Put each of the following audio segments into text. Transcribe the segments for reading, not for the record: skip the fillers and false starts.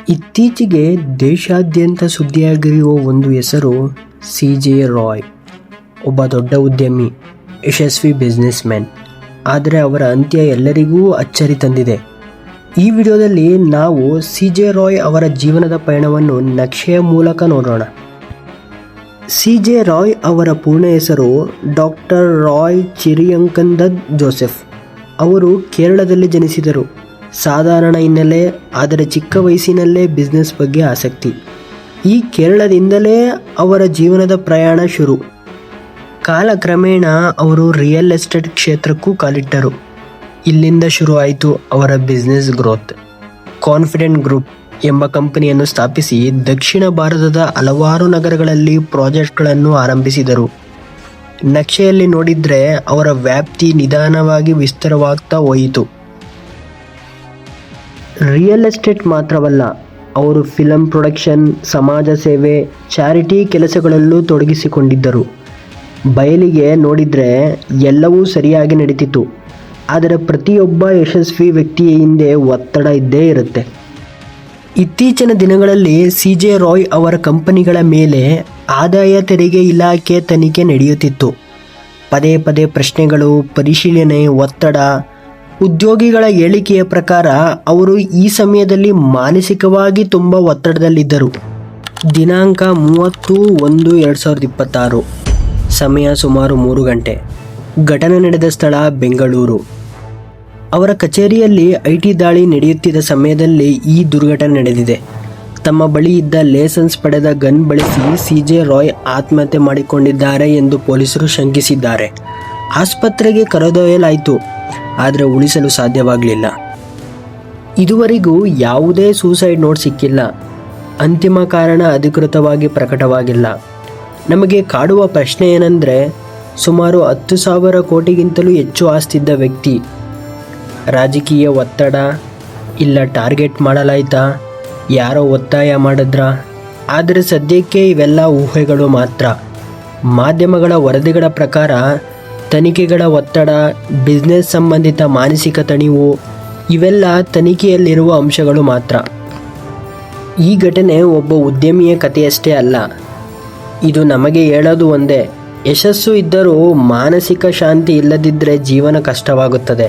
ಇತ್ತೀಚೆಗೆ ದೇಶಾದ್ಯಂತ ಸುದ್ದಿಯಾಗಿರುವ ಒಂದು ಹೆಸರು CJ ರಾಯ್. ಒಬ್ಬ ದೊಡ್ಡ ಉದ್ಯಮಿ, ಯಶಸ್ವಿ ಬಿಸ್ನೆಸ್ ಮ್ಯಾನ್. ಆದರೆ ಅವರ ಅಂತ್ಯ ಎಲ್ಲರಿಗೂ ಅಚ್ಚರಿ ತಂದಿದೆ. ಈ ವಿಡಿಯೋದಲ್ಲಿ ನಾವು CJ ರಾಯ್ ಅವರ ಜೀವನದ ಪಯಣವನ್ನು ನಕ್ಷೆಯ ಮೂಲಕ ನೋಡೋಣ. CJ ರಾಯ್ ಅವರ ಪೂರ್ಣ ಹೆಸರು ಡಾಕ್ಟರ್ ರಾಯ್ ಚಿರಿಯಂಕಂದದ್ ಜೋಸೆಫ್. ಅವರು ಕೇರಳದಲ್ಲಿ ಜನಿಸಿದರು. ಸಾಧಾರಣ ಹಿನ್ನೆಲೆ, ಆದರೆ ಚಿಕ್ಕ ವಯಸ್ಸಿನಲ್ಲೇ ಬಿಸ್ನೆಸ್ ಬಗ್ಗೆ ಆಸಕ್ತಿ. ಈ ಕೇರಳದಿಂದಲೇ ಅವರ ಜೀವನದ ಪ್ರಯಾಣ ಶುರು. ಕಾಲಕ್ರಮೇಣ ಅವರು ರಿಯಲ್ ಎಸ್ಟೇಟ್ ಕ್ಷೇತ್ರಕ್ಕೂ ಕಾಲಿಟ್ಟರು. ಇಲ್ಲಿಂದ ಶುರು ಆಯಿತು ಅವರ ಬಿಸ್ನೆಸ್ ಗ್ರೋತ್. ಕಾನ್ಫಿಡೆಂಟ್ ಗ್ರೂಪ್ ಎಂಬ ಕಂಪನಿಯನ್ನು ಸ್ಥಾಪಿಸಿ ದಕ್ಷಿಣ ಭಾರತದ ಹಲವಾರು ನಗರಗಳಲ್ಲಿ ಪ್ರಾಜೆಕ್ಟ್ಗಳನ್ನು ಆರಂಭಿಸಿದರು. ನಕ್ಷೆಯಲ್ಲಿ ನೋಡಿದರೆ ಅವರ ವ್ಯಾಪ್ತಿ ನಿಧಾನವಾಗಿ ವಿಸ್ತಾರವಾಗ್ತಾ ಹೋಯಿತು. ರಿಯಲ್ ಎಸ್ಟೇಟ್ ಮಾತ್ರವಲ್ಲ, ಅವರು ಫಿಲಂ ಪ್ರೊಡಕ್ಷನ್, ಸಮಾಜ ಸೇವೆ, ಚಾರಿಟಿ ಕೆಲಸಗಳಲ್ಲೂ ತೊಡಗಿಸಿಕೊಂಡಿದ್ದರು. ಬಯಲಿಗೆ ನೋಡಿದರೆ ಎಲ್ಲವೂ ಸರಿಯಾಗಿ ನಡೀತಿತ್ತು. ಆದರೆ ಪ್ರತಿಯೊಬ್ಬ ಯಶಸ್ವಿ ವ್ಯಕ್ತಿಯ ಹಿಂದೆ ಒತ್ತಡ ಇದ್ದೇ ಇರುತ್ತೆ. ಇತ್ತೀಚಿನ ದಿನಗಳಲ್ಲಿ CJ ರಾಯ್ ಅವರ ಕಂಪನಿಗಳ ಮೇಲೆ ಆದಾಯ ತೆರಿಗೆ ಇಲಾಖೆ ತನಿಖೆ ನಡೆಯುತ್ತಿತ್ತು. ಪದೇ ಪದೇ ಪ್ರಶ್ನೆಗಳು, ಪರಿಶೀಲನೆ, ಒತ್ತಡ. ಉದ್ಯೋಗಿಗಳ ಹೇಳಿಕೆಯ ಪ್ರಕಾರ ಅವರು ಈ ಸಮಯದಲ್ಲಿ ಮಾನಸಿಕವಾಗಿ ತುಂಬ ಒತ್ತಡದಲ್ಲಿದ್ದರು. ದಿನಾಂಕ 30/1/2026. ಸಮಯ ಸುಮಾರು 3 ಗಂಟೆ. ಘಟನೆ ನಡೆದ ಸ್ಥಳ ಬೆಂಗಳೂರು. ಅವರ ಕಚೇರಿಯಲ್ಲಿ IT ದಾಳಿ ನಡೆಯುತ್ತಿದ್ದ ಸಮಯದಲ್ಲಿ ಈ ದುರ್ಘಟನೆ ನಡೆದಿದೆ. ತಮ್ಮ ಬಳಿ ಇದ್ದ ಲೈಸೆನ್ಸ್ ಪಡೆದ ಗನ್ ಬಳಸಿ CJ ರಾಯ್ ಆತ್ಮಹತ್ಯೆ ಮಾಡಿಕೊಂಡಿದ್ದಾರೆ ಎಂದು ಪೊಲೀಸರು ಶಂಕಿಸಿದ್ದಾರೆ. ಆಸ್ಪತ್ರೆಗೆ ಕರೆದೊಯ್ಯಲಾಯಿತು, ಆದರೆ ಉಳಿಸಲು ಸಾಧ್ಯವಾಗಲಿಲ್ಲ. ಇದುವರೆಗೂ ಯಾವುದೇ ಸೂಸೈಡ್ ನೋಟ್ ಸಿಕ್ಕಿಲ್ಲ. ಅಂತಿಮ ಕಾರಣ ಅಧಿಕೃತವಾಗಿ ಪ್ರಕಟವಾಗಿಲ್ಲ. ನಮಗೆ ಕಾಡುವ ಪ್ರಶ್ನೆ ಏನೆಂದರೆ, ಸುಮಾರು 10,000 ಕೋಟಿಗಿಂತಲೂ ಹೆಚ್ಚು ಆಸ್ತಿದ್ದ ವ್ಯಕ್ತಿ. ರಾಜಕೀಯ ಒತ್ತಡ, ಇಲ್ಲ ಟಾರ್ಗೆಟ್ ಮಾಡಲಾಯ್ತಾ, ಯಾರೋ ಒತ್ತಾಯ ಮಾಡಿದ್ರಾ? ಆದರೆ ಸದ್ಯಕ್ಕೆ ಇವೆಲ್ಲ ಊಹೆಗಳು ಮಾತ್ರ. ಮಾಧ್ಯಮಗಳ ವರದಿಗಳ ಪ್ರಕಾರ ತನಿಖೆಗಳ ಒತ್ತಡ, ಬಿಸ್ನೆಸ್ ಸಂಬಂಧಿತ ಮಾನಸಿಕ ತಣಿವು ಇವೆಲ್ಲ ತನಿಖೆಯಲ್ಲಿರುವ ಅಂಶಗಳು ಮಾತ್ರ. ಈ ಘಟನೆ ಒಬ್ಬ ಉದ್ಯಮಿಯ ಕಥೆಯಷ್ಟೇ ಅಲ್ಲ. ಇದು ನಮಗೆ ಹೇಳೋದು ಒಂದೇ: ಯಶಸ್ಸು ಇದ್ದರೂ ಮಾನಸಿಕ ಶಾಂತಿ ಇಲ್ಲದಿದ್ದರೆ ಜೀವನ ಕಷ್ಟವಾಗುತ್ತದೆ.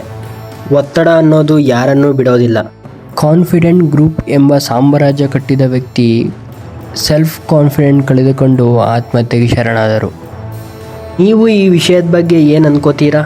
ಒತ್ತಡ ಅನ್ನೋದು ಯಾರನ್ನೂ ಬಿಡೋದಿಲ್ಲ. ಕಾನ್ಫಿಡೆಂಟ್ ಗ್ರೂಪ್ ಎಂಬ ಸಾಮ್ರಾಜ್ಯ ಕಟ್ಟಿದ ವ್ಯಕ್ತಿ ಸೆಲ್ಫ್ ಕಾನ್ಫಿಡೆಂಟ್ ಕಳೆದುಕೊಂಡು ಆತ್ಮಹತ್ಯೆಗೆ ಶರಣಾದರು. ನೀವು ಈ ವಿಷಯದ ಬಗ್ಗೆ ಏನು ಅನ್ಕೋತೀರಾ?